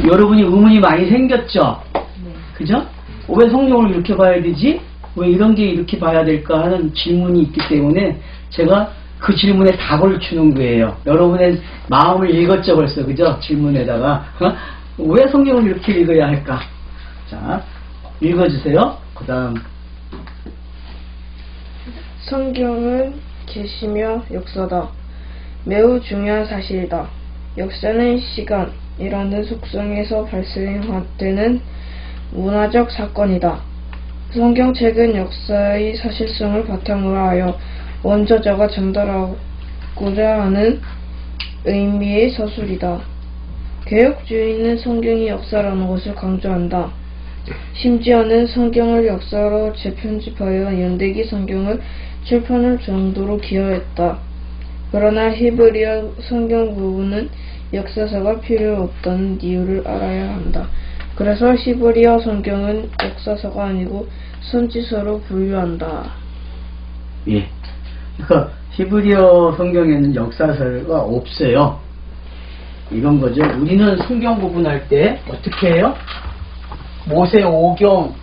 여러분이 의문이 많이 생겼죠? 그죠? 왜 성경을 이렇게 봐야 되지? 왜 이런 게 이렇게 봐야 될까 하는 질문이 있기 때문에 제가 그 질문에 답을 주는 거예요. 여러분의 마음을 읽었죠 벌써, 그죠? 질문에다가 왜 성경을 이렇게 읽어야 할까? 자, 읽어주세요. 그 다음. 성경은 계시며 역사다. 매우 중요한 사실이다. 역사는 시간이라는 속성에서 발생되는 문화적 사건이다. 성경책은 역사의 사실성을 바탕으로 하여 원저자가 전달하고자 하는 의미의 서술이다. 개혁주의는 성경이 역사라는 것을 강조한다. 심지어는 성경을 역사로 재편집하여 연대기 성경을 출판할 정도로 기여했다. 그러나 히브리어 성경 부분은 역사서가 필요 없다는 이유를 알아야 한다. 그래서 히브리어 성경은 역사서가 아니고 선지서로 분류한다. 예. 그러니까 히브리어 성경에는 역사서가 없어요. 이런 거죠. 우리는 성경 구분할 때 어떻게 해요? 모세오경,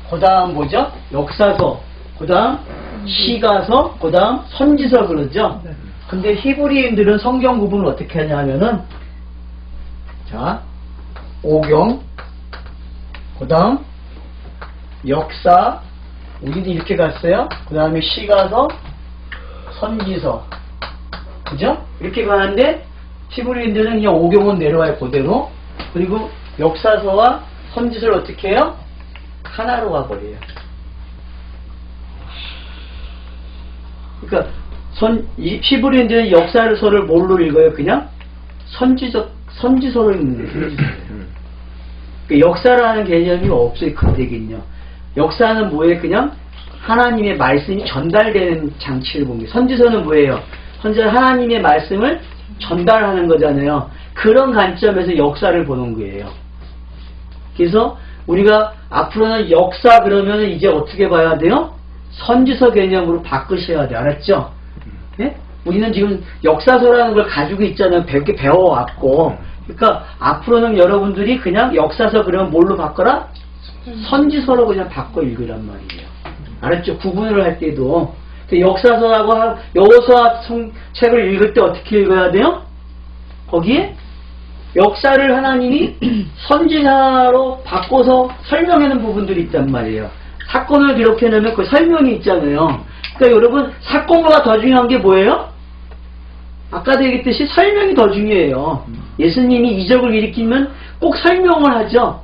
그 다음 뭐죠? 역사서, 그 다음 시가서, 그 다음 선지서 그러죠? 근데 히브리인들은 성경 구분을 어떻게 하냐면은, 자, 오경, 그 다음 역사, 우리도 이렇게 갔어요. 그 다음에 시가서, 선지서, 그죠? 이렇게 가는데 히브리인들은 그냥 오경은 내려와요, 그대로. 그리고 역사서와 선지서를 어떻게 해요? 하나로 가버려요. 그러니까 히브리인들은 역사서를 뭘로 읽어요? 그냥 선지서로 읽는 거예요. 그러니까 역사라는 개념이 없어요, 그때긴요. 역사는 뭐예요? 그냥 하나님의 말씀이 전달되는 장치를 본 거예요. 선지서는 뭐예요? 선지서는 하나님의 말씀을 전달하는 거잖아요. 그런 관점에서 역사를 보는 거예요. 그래서 우리가 앞으로는 역사 그러면 이제 어떻게 봐야 돼요? 선지서 개념으로 바꾸셔야 돼요. 알았죠? 네? 우리는 지금 역사서라는 걸 가지고 있잖아요. 배워왔고. 그러니까 앞으로는 여러분들이 그냥 역사서 그러면 뭘로 바꿔라? 선지서로 그냥 바꿔 읽으란 말이에요. 알았죠? 구분을 할 때도. 역사서라고 여호수아 책을 읽을 때 어떻게 읽어야 돼요? 거기에 역사를 하나님이 선지자로 바꿔서 설명하는 부분들이 있단 말이에요. 사건을 기록해내면 그 설명이 있잖아요. 그러니까 여러분, 사건보다 더 중요한 게 뭐예요? 아까도 얘기했듯이 설명이 더 중요해요. 예수님이 이적을 일으키면 꼭 설명을 하죠.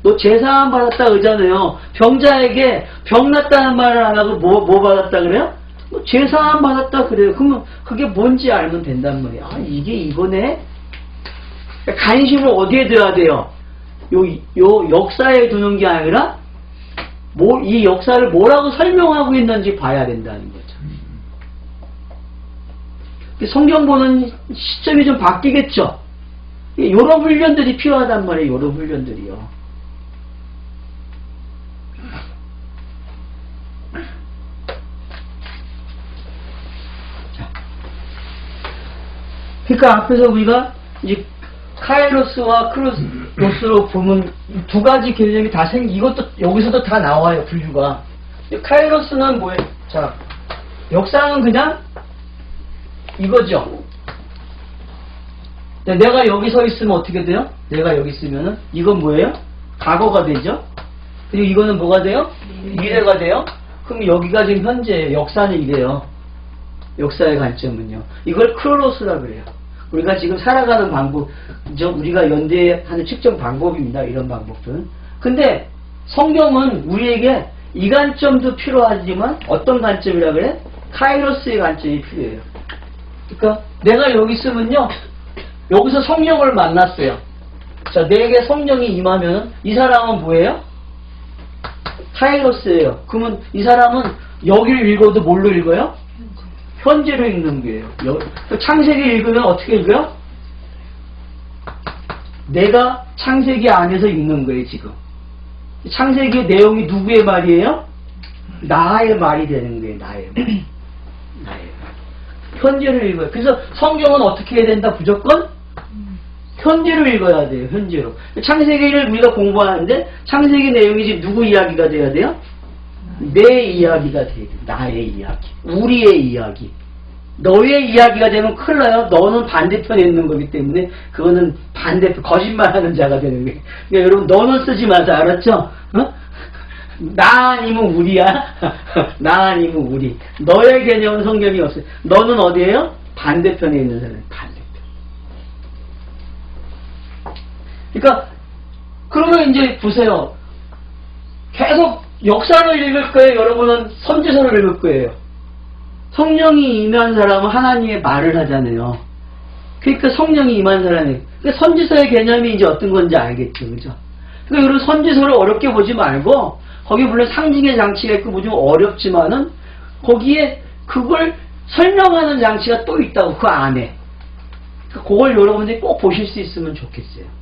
너 제사함 받았다 그러잖아요. 병자에게 병 났다는 말을 안 하고 뭐 받았다 그래요? 제사함 받았다 그래요. 그러면 그게 뭔지 알면 된단 말이에요. 아, 이게 이거네? 관심을 어디에 둬야 돼요? 요 역사에 두는 게 아니라 이 역사를 뭐라고 설명하고 있는지 봐야 된다는 거죠. 성경 보는 시점이 좀 바뀌겠죠? 요런 훈련들이 필요하단 말이에요. 요런 훈련들이요. 자. 그러니까 앞에서 우리가 이제 카이로스와 크로스로 보면 두 가지 개념이 다 이것도 여기서도 다 나와요. 분류가. 카이로스는 뭐예요? 자, 역사는 그냥 이거죠. 내가 여기 서 있으면 어떻게 돼요? 내가 여기 있으면은 이건 뭐예요? 과거가 되죠. 그리고 이거는 뭐가 돼요? 미래가 돼요. 그럼 여기가 지금 현재예요. 역사는 이래요. 역사의 관점은요. 이걸 크로노스라 그래요. 우리가 지금 살아가는 방법, 우리가 연대하는 측정 방법입니다. 이런 방법들은. 근데 성경은 우리에게 이 관점도 필요하지만 어떤 관점이라 그래? 카이로스의 관점이 필요해요. 그러니까 내가 여기 있으면요. 여기서 성령을 만났어요. 자, 내게 성령이 임하면 이 사람은 뭐예요? 카이로스예요. 그러면 이 사람은 여기를 읽어도 뭘로 읽어요? 현재로 읽는 거예요. 창세기 읽으면 어떻게 읽어요? 내가 창세기 안에서 읽는 거예요, 지금. 창세기의 내용이 누구의 말이에요? 나의 말이 되는 거예요, 나의 말. 나의 말. 현재를 읽어요. 그래서 성경은 어떻게 해야 된다? 무조건 현재로 읽어야 돼요. 현재로. 창세기를 우리가 공부하는데 창세기 내용이 지금 누구 이야기가 돼야 돼요? 내 이야기가 돼야 돼요. 나의 이야기. 우리의 이야기. 너의 이야기가 되면 큰일 나요. 너는 반대편에 있는 거기 때문에 그거는 반대편, 거짓말하는 자가 되는 거예요. 그러니까 여러분 너는 쓰지 마세요. 알았죠? 어? 나 아니면 우리야. 나 아니면 우리. 너의 개념은 성경이 없어요. 너는 어디에요? 반대편에 있는 사람. 반대편. 그러니까 그러면 이제 보세요. 계속 역사를 읽을 거예요. 여러분은 선지서를 읽을 거예요. 성령이 임한 사람은 하나님의 말을 하잖아요. 그러니까 성령이 임한 사람이. 그러니까 선지서의 개념이 이제 어떤 건지 알겠죠, 그죠? 그러니까 여러분 선지서를 어렵게 보지 말고 거기 물론 상징의 장치가 있고 뭐 좀 어렵지만은 거기에 그걸 설명하는 장치가 또 있다고 그 안에. 그러니까 그걸 여러분들이 꼭 보실 수 있으면 좋겠어요.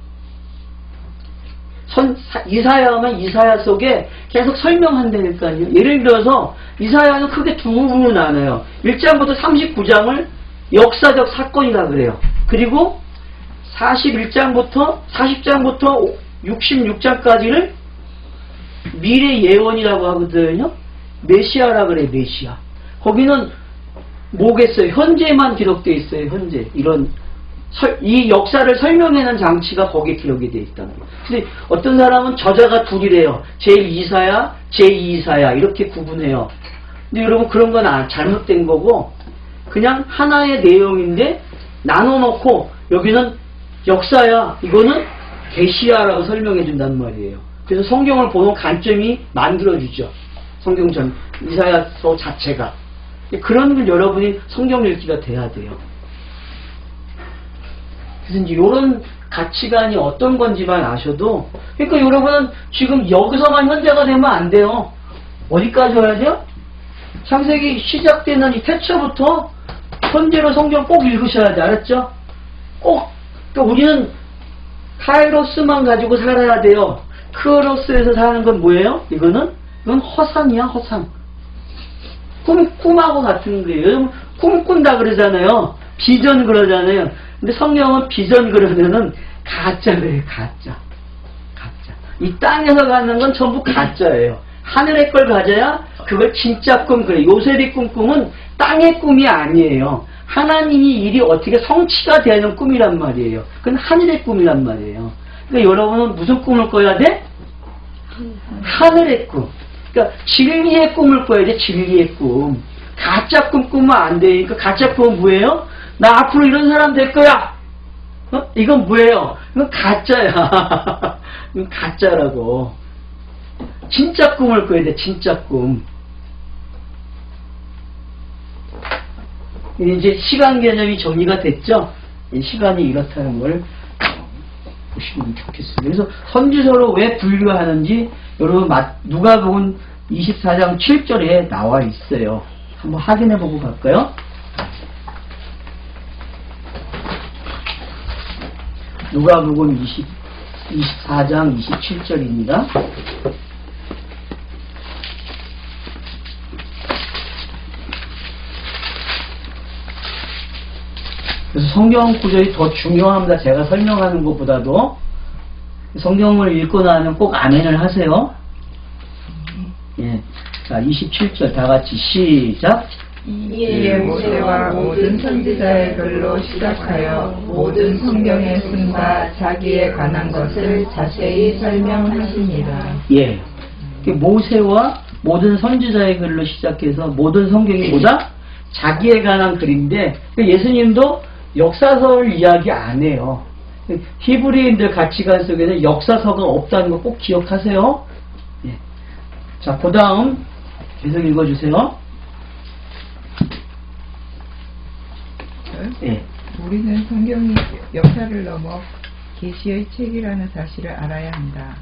이사야면 이사야 속에 계속 설명한다니까요. 예를 들어서 이사야는 크게 두 부분으로 나눠요. 1장부터 39장을 역사적 사건이라 그래요. 그리고 40장부터 66장까지를 미래 예언이라고 하거든요. 메시아라 그래, 메시아. 거기는 뭐겠어요? 현재만 기록되어 있어요, 현재. 이 역사를 설명하는 장치가 거기에 기록이 되어 있다는 거예요. 근데 어떤 사람은 저자가 둘이래요. 제1이사야, 제2이사야 이렇게 구분해요. 근데 여러분 그런 건 잘못된 거고 그냥 하나의 내용인데 나눠놓고 여기는 역사야, 이거는 계시야라고 설명해 준단 말이에요. 그래서 성경을 보는 관점이 만들어주죠. 성경 전 이사야서 자체가. 그런 걸 여러분이 성경 읽기가 돼야 돼요. 그래서 이제 이런 가치관이 어떤 건지만 아셔도, 그러니까 여러분은 지금 여기서만 현재가 되면 안 돼요. 어디까지 와야 돼요? 창세기 시작되는 이 태초부터 현재로 성경 꼭 읽으셔야 돼. 알았죠? 꼭. 그러니까 우리는 카이로스만 가지고 살아야 돼요. 크로스에서 사는 건 뭐예요? 이건 허상이야, 허상. 꿈하고 같은 거예요. 꿈 꾼다 그러잖아요. 비전 그러잖아요. 근데 성경은 비전 그러면은 가짜래요, 가짜. 이 땅에서 가는 건 전부 가짜예요. 하늘의 걸 가져야 그걸 진짜 꿈 그래. 요셉이 꿈은 땅의 꿈이 아니에요. 하나님이 일이 어떻게 성취가 되는 꿈이란 말이에요. 그건 하늘의 꿈이란 말이에요. 그러니까 여러분은 무슨 꿈을 꿔야 돼? 하늘의 꿈. 그러니까 진리의 꿈을 꿔야 돼, 진리의 꿈. 가짜 꿈 꾸면 안 돼. 그러니까 가짜 꿈은 뭐예요? 나 앞으로 이런 사람 될 거야. 이건 뭐예요? 이건 가짜야. 이건 가짜라고. 진짜 꿈을 꿔야 돼, 진짜 꿈. 이제 시간 개념이 정리가 됐죠? 이 시간이 이렇다는 걸 보시면 좋겠습니다. 그래서 선지서로 왜 분류하는지 여러분 누가복음 24장 7절에 나와 있어요. 한번 확인해 보고 갈까요? 누가복음 24장 27절입니다. 그래서 성경 구절이 더 중요합니다. 제가 설명하는 것보다도. 성경을 읽고 나면 꼭 아멘을 하세요. 예. 자, 27절 다 같이 시작. 이에 모세와 모든 선지자의 글로 시작하여 모든 성경에 쓴 바 자기에 관한 것을 자세히 설명하시니라. 예. 모세와 모든 선지자의 글로 시작해서 모든 성경이 뭐다? 자기에 관한 글인데 예수님도 역사서를 이야기 안 해요. 히브리인들 가치관 속에는 역사서가 없다는 거 꼭 기억하세요. 예. 자, 그 다음 계속 읽어주세요. 예. 우리는 성경이 역사를 넘어 계시의 책이라는 사실을 알아야 한다.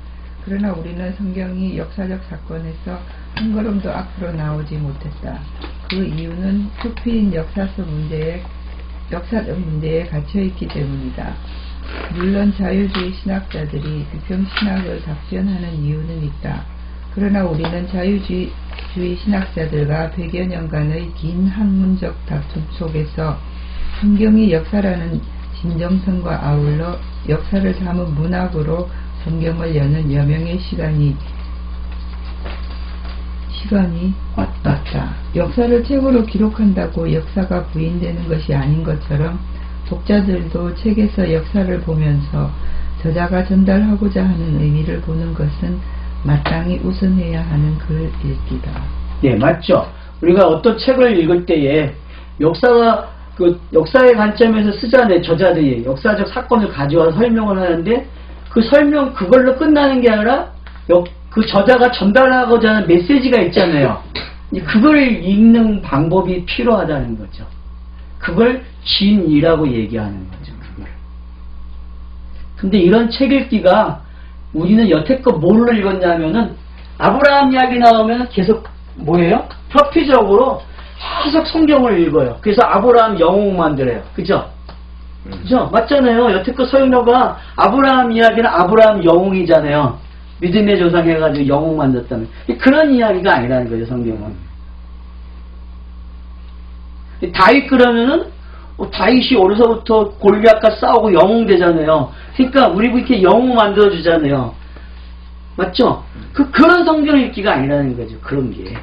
그러나 우리는 성경이 역사적 사건에서 한 걸음도 앞으로 나오지 못했다. 그 이유는 좁힌 역사적 문제에 갇혀있기 때문이다. 물론 자유주의 신학자들이 비평신학을 답변하는 이유는 있다. 그러나 우리는 자유주의 신학자들과 100여 년간의 긴 학문적 다툼 속에서 성경이 역사라는 진정성과 아울러 역사를 담은 문학으로 성경을 여는 여명의 시간이 왔다. 역사를 책으로 기록한다고 역사가 부인되는 것이 아닌 것처럼 독자들도 책에서 역사를 보면서 저자가 전달하고자 하는 의미를 보는 것은 마땅히 우선해야 하는 글 읽기다. 예, 맞죠. 우리가 어떤 책을 읽을 때에 역사의 관점에서 쓰자는 저자들이 역사적 사건을 가져와서 설명을 하는데 그걸로 끝나는 게 아니라 그 저자가 전달하고자 하는 메시지가 있잖아요. 그걸 읽는 방법이 필요하다는 거죠. 그걸 진이라고 얘기하는 거죠. 그걸. 근데 이런 책 읽기가 우리는 여태껏 뭘로 읽었냐면은 아브라함 이야기 나오면 계속 뭐예요? 표피적으로 계속 성경을 읽어요. 그래서 아브라함 영웅 만들어요. 그죠? 그죠? 맞잖아요. 여태껏 설교가 아브라함 이야기는 아브라함 영웅이잖아요. 믿음의 조상 해가지고 영웅 만들었다면. 그런 이야기가 아니라는 거죠, 성경은. 다윗 그러면은, 다윗이 어려서부터 골리앗과 싸우고 영웅 되잖아요. 그러니까 우리 이렇게 영웅 만들어주잖아요. 맞죠? 그런 성경 읽기가 아니라는 거죠, 그런 게.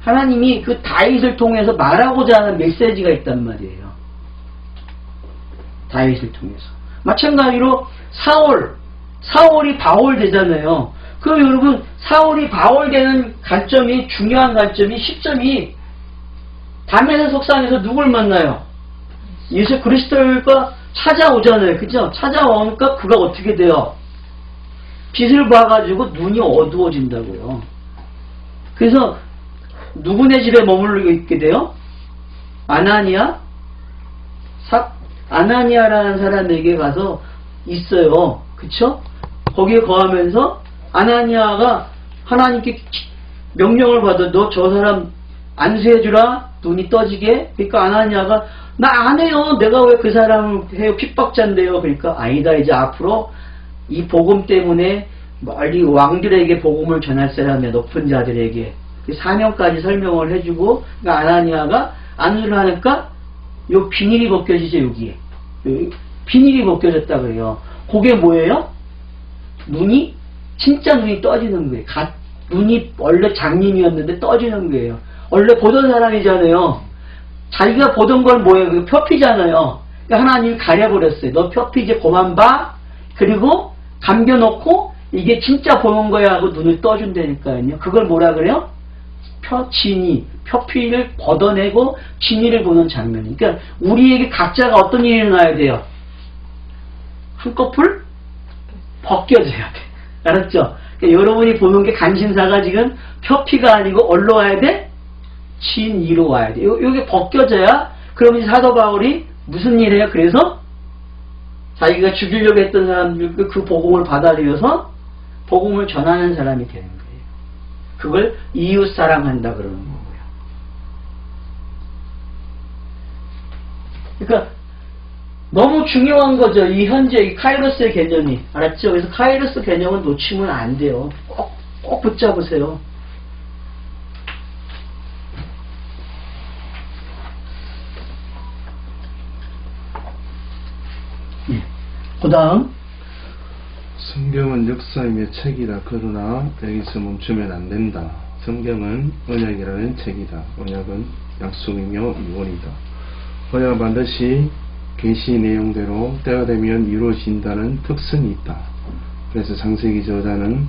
하나님이 그 다윗을 통해서 말하고자 하는 메시지가 있단 말이에요. 다윗을 통해서. 마찬가지로 사울이 바울 되잖아요. 그럼 여러분 사울이 바울 되는 관점이 중요한 관점이 시점이 담에서 속상해서 누굴 만나요? 예수 그리스도가 찾아오잖아요. 그죠? 찾아오니까 그가 어떻게 돼요? 빛을 봐가지고 눈이 어두워진다고요. 그래서 누구네 집에 머물러 있게 돼요? 아나니아라는 사람에게 가서 있어요. 그쵸? 거기에 거하면서 아나니아가 하나님께 명령을 받아 너 저 사람 안수해주라 눈이 떠지게. 그러니까 아나니아가 나 안 해요. 내가 왜 그 사람을 해요? 핍박자인데요. 그러니까 아니다. 이제 앞으로 이 복음 때문에 멀리 왕들에게 복음을 전할 사람이야. 높은 자들에게. 그 사명까지 설명을 해주고 그러니까 아나니아가 안수를 하니까 요 비닐이 벗겨지죠. 여기에. 비닐이 벗겨졌다 그래요. 그게 뭐예요? 진짜 눈이 떠지는 거예요. 눈이 원래 장님이었는데 떠지는 거예요. 원래 보던 사람이잖아요. 자기가 보던 건 뭐예요? 그 표피잖아요. 그러니까 하나님이 가려버렸어요. 너 표피 이제 그만 봐. 그리고 감겨놓고 이게 진짜 보는 거야 하고 눈을 떠준다니까요. 그걸 뭐라 그래요? 표피를 걷어내고 진이를 보는 장면이. 그러니까 우리에게 각자가 어떤 일이 일어나야 돼요? 한꺼풀 벗겨져야 돼. 알았죠? 그러니까 여러분이 보는 게 간신사가 지금 표피가 아니고 어디로 와야 돼? 진이로 와야 돼. 요게 벗겨져야 그러면 사도 바울이 무슨 일 해요? 그래서 자기가 죽이려고 했던 사람들 그 복음을 받아들여서 복음을 전하는 사람이 되는 거예요. 그걸 이웃 사랑한다 그러는 거고요. 그러니까 너무 중요한 거죠. 이 현재 이 카이로스의 개념이. 알았죠? 그래서 카이로스 개념은 놓치면 안 돼요. 꼭 붙잡으세요. 그 다음 성경은 역사이며 책이다. 그러나 여기서 멈추면 안 된다. 성경은 언약이라는 책이다. 언약은 약속이며 유언이다. 언약은 반드시 계시 내용대로 때가 되면 이루어진다는 특성이 있다. 그래서 창세기 저자는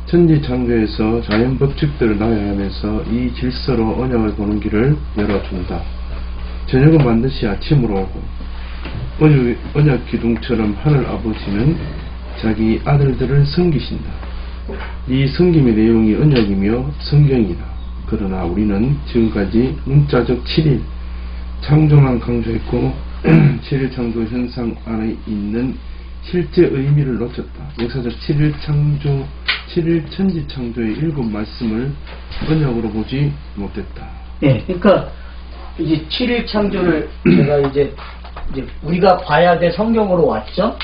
천지창조에서 자연 법칙들을 나열하면서 이 질서로 언약을 보는 길을 열어준다. 저녁은 반드시 아침으로 오고 언약 기둥처럼 하늘 아버지는 자기 아들들을 섬기신다. 이 섬김의 내용이 언약이며 성경이다. 그러나 우리는 지금까지 문자적 7일 창조만 강조했고 7일 창조 현상 안에 있는 실제 의미를 놓쳤다. 역사적 7일 창조, 7일 천지 창조의 7 말씀을 언약으로 보지 못했다. 네, 그러니까 이제 7일 창조를 제가 이제 우리가 봐야 될 성경으로 왔죠.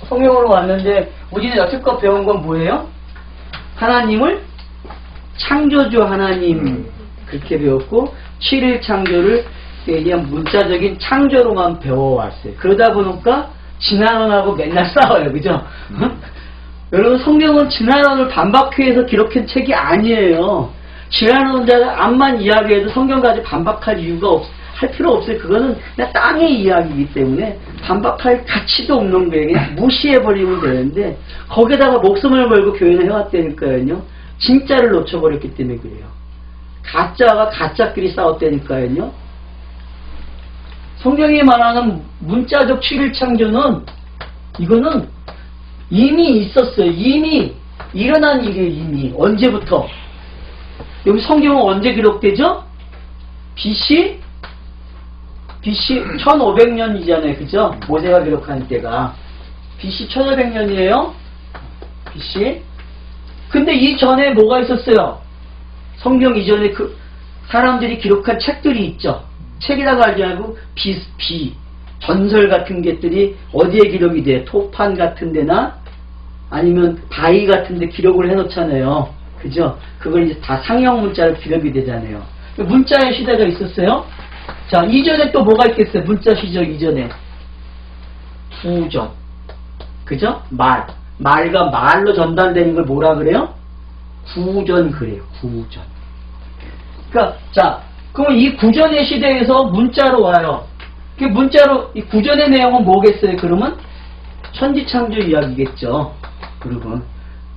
성경으로 왔는데 우리는 여태껏 배운 건 뭐예요? 하나님을 창조주 하나님 그렇게 배웠고 7일 창조를 그냥 문자적인 창조로만 배워왔어요. 그러다 보니까 진화론하고 맨날 싸워요. 그죠? 여러분, 성경은 진화론을 반박하기 위해서 기록한 책이 아니에요. 진화론자가 암만 이야기해도 성경까지 반박할 이유가 할 필요 없어요. 그거는 그냥 땅의 이야기이기 때문에 반박할 가치도 없는 거예요. 그냥 무시해버리면 되는데, 거기다가 목숨을 걸고 교회는 해왔다니까요. 진짜를 놓쳐버렸기 때문에 그래요. 가짜가 가짜끼리 싸웠다니까요. 성경이 말하는 문자적 7일 창조는, 이거는 이미 있었어요. 이미 일어난 일이에요. 이미. 언제부터? 여기 성경은 언제 기록되죠? BC 1500년이잖아요. 그죠? 모세가 기록하는 때가. BC 1500년이에요. BC. 근데 이전에 뭐가 있었어요? 성경 이전에 그 사람들이 기록한 책들이 있죠. 책이라고 하지 않고 전설 같은 것들이 어디에 기록이 돼? 토판 같은 데나 아니면 바위 같은 데 기록을 해놓잖아요. 그죠? 그걸 이제 다 상형 문자로 기록이 되잖아요. 문자의 시대가 있었어요. 자, 이전에 또 뭐가 있겠어요? 문자 시절 이전에. 구전. 그죠? 말과 말로 전달되는 걸 뭐라 그래요? 구전 그래요. 구전. 그러니까, 자, 그러면 이 구전의 시대에서 문자로 와요. 그 문자로, 이 구전의 내용은 뭐겠어요? 그러면 천지창조 이야기겠죠. 그러면.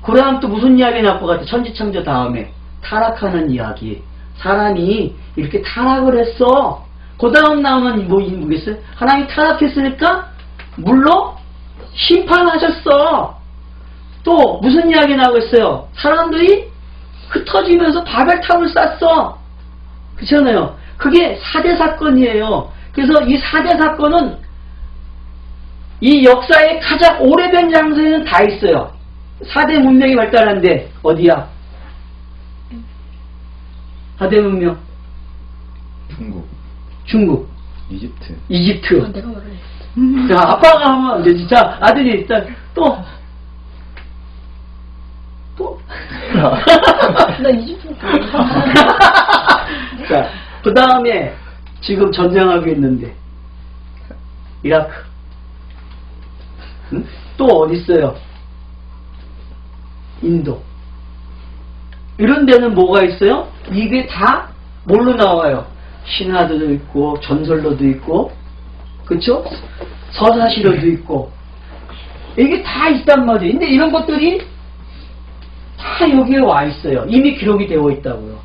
그 다음 또 무슨 이야기 나올 것 같아? 천지창조 다음에. 타락하는 이야기. 사람이 이렇게 타락을 했어. 그 다음 나오면 뭐겠어요? 하나님이 타락했으니까 물로 심판하셨어. 또 무슨 이야기 나오겠어요? 사람들이 흩어지면서 바벨탑을 쌓았어. 그렇잖아요. 그게 4대 사건이에요. 그래서 이 4대 사건은 이 역사의 가장 오래된 장소에는 다 있어요. 4대 문명이 발달한데 어디야? 4대 문명. 중국. 이집트. 내가 말해. 자, 아빠가 하면 안 되지. 자, 아들이 일단 또. 나 이집트. 자, 그 다음에 지금 전쟁하고 있는데 이라크. 응? 또 어디 있어요? 인도. 이런 데는 뭐가 있어요? 이게 다 뭘로 나와요? 신화도 있고 전설로도 있고, 그쵸? 서사시로도 있고, 이게 다 있단 말이에요. 근데 이런 것들이 다 여기에 와 있어요. 이미 기록이 되어 있다고요.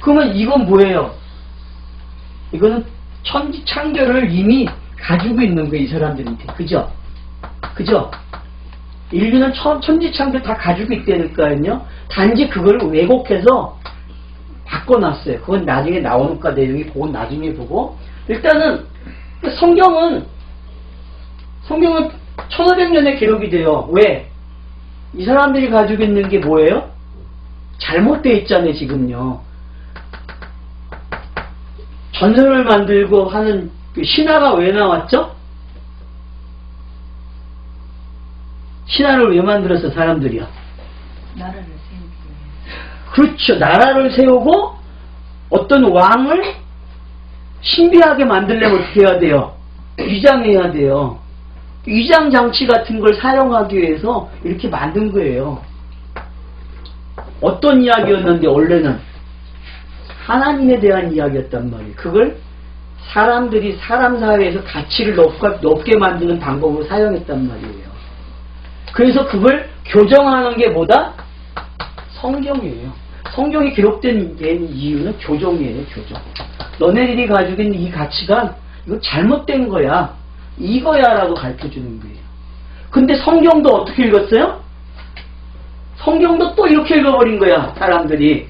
그러면 이건 뭐예요? 이거는 천지 창조를 이미 가지고 있는 거예요. 이 사람들한테. 그죠? 그죠? 인류는 천지 창조 다 가지고 있다니까요. 단지 그걸 왜곡해서 바꿔놨어요. 그건 나중에 나오니까 내용이 그건 나중에 보고. 일단은 성경은 1500년에 기록이 돼요. 왜? 이 사람들이 가지고 있는 게 뭐예요? 잘못되어 있잖아요. 지금요. 전설을 만들고 하는 그 신화가 왜 나왔죠? 신화를 왜 만들었어? 사람들이요. 나라를 세우기. 그렇죠. 나라를 세우고 어떤 왕을 신비하게 만들려면 어떻게 해야 돼요? 위장해야 돼요. 위장 장치 같은 걸 사용하기 위해서 이렇게 만든 거예요. 어떤 이야기였는데 원래는 하나님에 대한 이야기였단 말이에요. 그걸 사람들이 사람 사회에서 가치를 높게 만드는 방법으로 사용했단 말이에요. 그래서 그걸 교정하는 게 뭐다? 성경이에요. 성경이 기록된 이유는 교정이에요. 교정. 너네들이 가지고 있는 이 가치가 이거 잘못된 거야. 이거야 라고 가르쳐주는 거예요. 근데 성경도 어떻게 읽었어요? 성경도 또 이렇게 읽어버린 거야. 사람들이.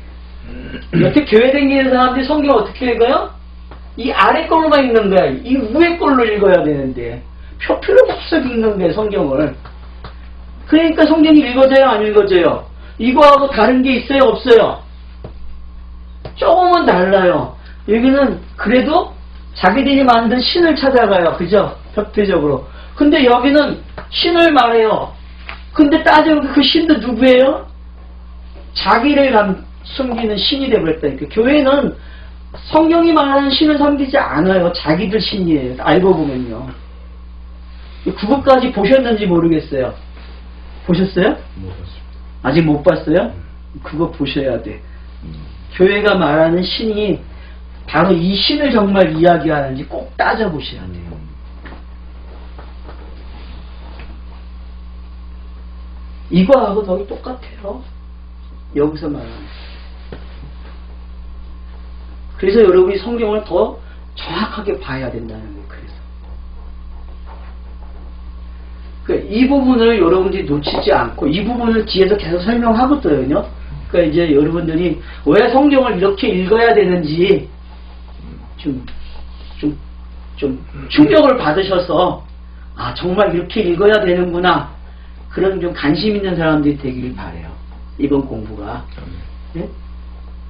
이렇게 교회 다니는 사람들이 성경 어떻게 읽어요? 이 아래 걸로만 읽는 거야. 이 위에 걸로 읽어야 되는데 필요 없어 읽는 거야. 성경을. 그러니까 성경이 읽어져요? 안 읽어져요? 이거하고 다른 게 있어요? 없어요? 조금은 달라요. 여기는 그래도 자기들이 만든 신을 찾아가요. 그죠? 협회적으로. 근데 여기는 신을 말해요. 근데 따져보면 그 신도 누구예요? 자기를 숨기는 신이 되어버렸다니까. 교회는 성경이 말하는 신을 섬기지 않아요. 자기들 신이에요. 알고 보면요. 그것까지 보셨는지 모르겠어요. 보셨어요? 못 봤습니다. 아직 못 봤어요? 그거 보셔야 돼. 교회가 말하는 신이 바로 이 신을 정말 이야기하는지 꼭 따져보셔야 돼요. 이거하고 거의 똑같아요. 여기서 말하는. 그래서 여러분이 성경을 더 정확하게 봐야 된다는 거예요. 그래서 이 부분을 여러분들이 놓치지 않고 이 부분을 뒤에서 계속 설명하거든요. 그러니까 이제 여러분들이 왜 성경을 이렇게 읽어야 되는지 좀 충격을 받으셔서 아 정말 이렇게 읽어야 되는구나 그런 좀 관심 있는 사람들이 되기를 바래요. 이번 공부가 네?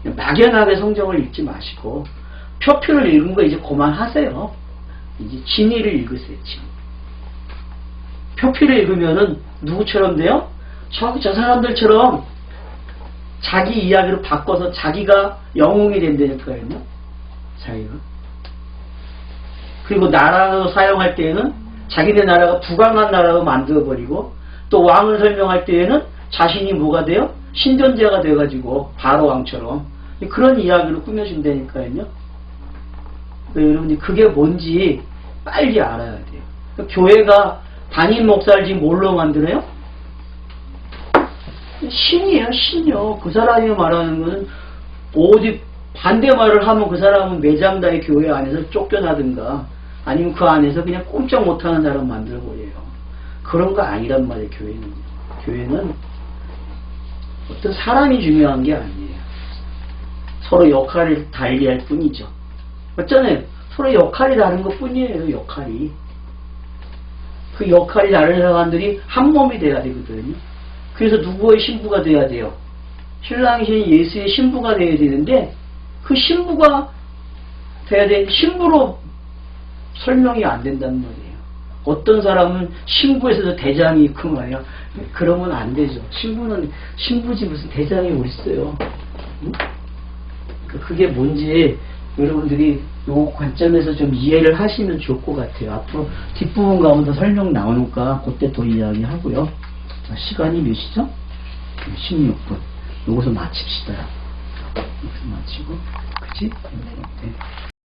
막연하게 성경을 읽지 마시고 표표를 읽은 거 이제 그만하세요. 이제 진리를 읽으세요. 진리. 표피를 읽으면은 누구처럼 돼요? 저 사람들처럼 자기 이야기로 바꿔서 자기가 영웅이 된다니까요. 자기가. 그리고 나라로 사용할 때에는 자기네 나라가 부강한 나라로 만들어버리고 또 왕을 설명할 때에는 자신이 뭐가 돼요? 신존재가 돼가지고 바로 왕처럼 그런 이야기로 꾸며준다니까요. 여러분이 그게 뭔지 빨리 알아야 돼요. 교회가 담임 목사를 지금 뭘로 만들어요? 신이에요, 신이요. 그 사람이 말하는 거는 어디 반대 말을 하면 그 사람은 매장다의 교회 안에서 쫓겨나든가 아니면 그 안에서 그냥 꼼짝 못하는 사람 만들어버려요. 그런 거 아니란 말이에요, 교회는. 교회는 어떤 사람이 중요한 게 아니에요. 서로 역할을 달리할 뿐이죠. 맞잖아요. 서로 역할이 다른 것 뿐이에요, 역할이. 그 역할이 다른 사람들이 한 몸이 돼야 되거든요. 그래서 누구의 신부가 돼야 돼요? 신랑이신 예수의 신부가 돼야 되는데 그 신부가 돼야 되는 신부로 설명이 안 된다는 말이에요. 어떤 사람은 신부에서도 대장이 있고 말이야. 그러면 안 되죠. 신부는 신부지 무슨 대장이 어딨어요. 응? 그게 뭔지 여러분들이 요 관점에서 좀 이해를 하시면 좋을 것 같아요. 앞으로 뒷부분 가면 더 설명 나오니까 그때 또 이야기하고요. 자, 시간이 몇 시죠? 16분. 요것을 마칩시다. 여기서 마치고, 그치? 네.